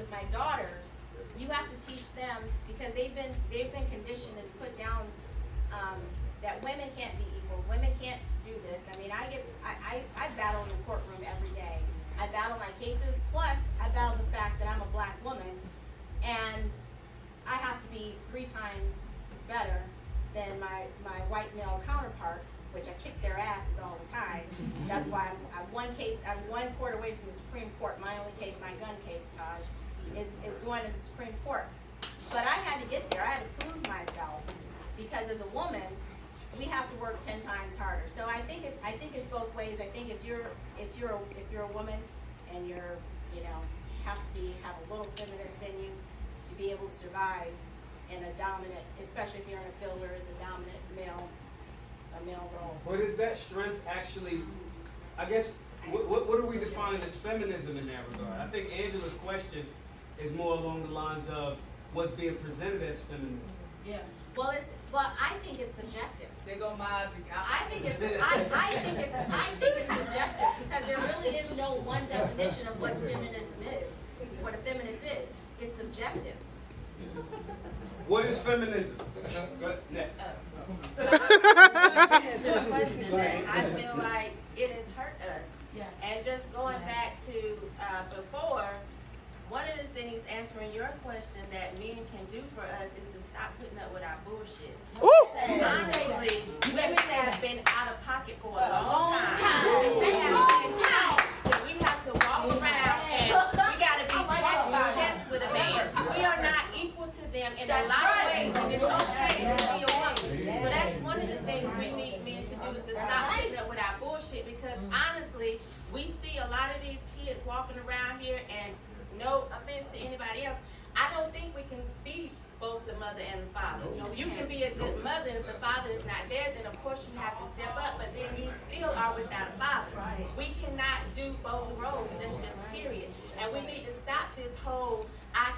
with my daughters, you have to teach them, because they've been conditioned and put down that women can't be equal, women can't do this. I mean, I battle in the courtroom every day. I battle my cases, plus I battle the fact that I'm a black woman, and I have to be 3 times better than my white male counterpart, which I kick their asses all the time. That's why I'm one court away from the Supreme Court. My only case, my gun case, Taj, is going to the Supreme Court. But I had to get there. I had to prove myself, because as a woman, we have to work 10 times harder. So I think it's both ways. I think if you're a woman and you're, you know, have a little feminist in you to be able to survive in a dominant, especially if you're in a field where it's a dominant male role. But is that strength actually, I guess, what are we defining as feminism in that regard? I think Angela's question is more along the lines of what's being presented as feminism. Yeah. Well, I think it's subjective. They go magic. I think it's subjective, because there really is no one definition of what feminism is. What a feminist is. It's subjective. What is feminism? Next. It's a question that I feel like it has hurt us. Yes. And just going back to before, one of the things answering your question that men can do for us is to stop putting up with our bullshit. Honestly, women have been out of pocket for a long time. They have been taught that we have to walk around and we got to be chest to chest with a man. We are not equal to them in a lot of ways, and it's okay to be a woman. So that's one of the things we need men to do, is to stop putting up with our bullshit, because honestly, we see a lot of these kids walking around here, and no offense to anybody else, I don't think we can be both the mother and the father. You can be a good mother if the father is not there, then of course you have to step up, but then you still are without a father. We cannot do both roles, that's just period. And we need to stop this whole, I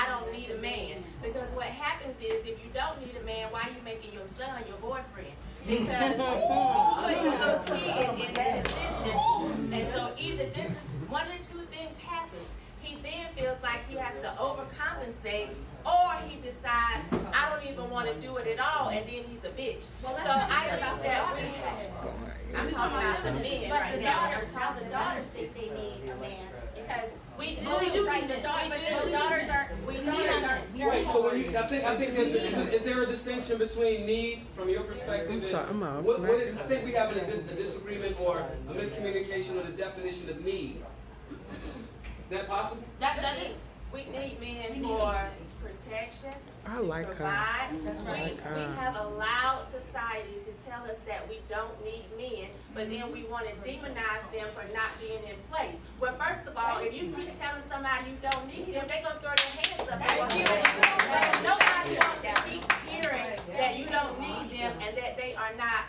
don't need a man. Because what happens is, if you don't need a man, why are you making your son your boyfriend? Because you put your little kid in that position, and so either this is, one of the two things happens. He then feels like he has to overcompensate, or he decides, I don't even want to do it at all, and then he's a bitch. So I think that I'm talking about the men right now. How the daughters think they need a man, because We do. right? The daughters are. We need our. Wait, so when you, I think there's is there a distinction between need from your perspective? I'm sorry, I'm out. What is, I think we have a disagreement or a miscommunication on the definition of need. Is that possible? That is. We need men for protection. I like to her. provide. That's right. We have allowed society to tell us that we don't need men, but then we want to demonize them for not being in place. Well, first of all, if you keep telling somebody you don't need them, they're gonna throw their hands up. Nobody wants to keep hearing that you don't need them and that they are not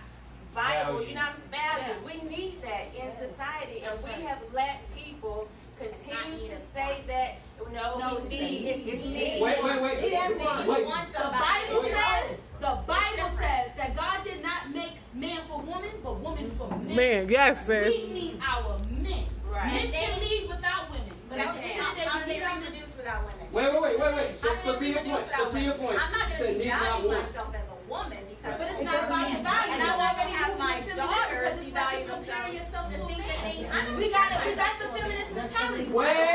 viable. You're not valuable. We need that in society, and we have let people continue to say that no, we need. Wait. The Bible says that God did not make man for woman, but woman for men. Man, yes, sis. We need our men. Right. Men can lead without women, but at the end of the day, we need our men. Reproduce without women. Wait. So to your point, I'm not you going said to need not value want. myself as a woman, because But it's not about your value. and I You want to already have moved my to daughters feminism because it's like devalue you're comparing themselves yourself and to a think that man. they. We got the feminist mentality. Wait.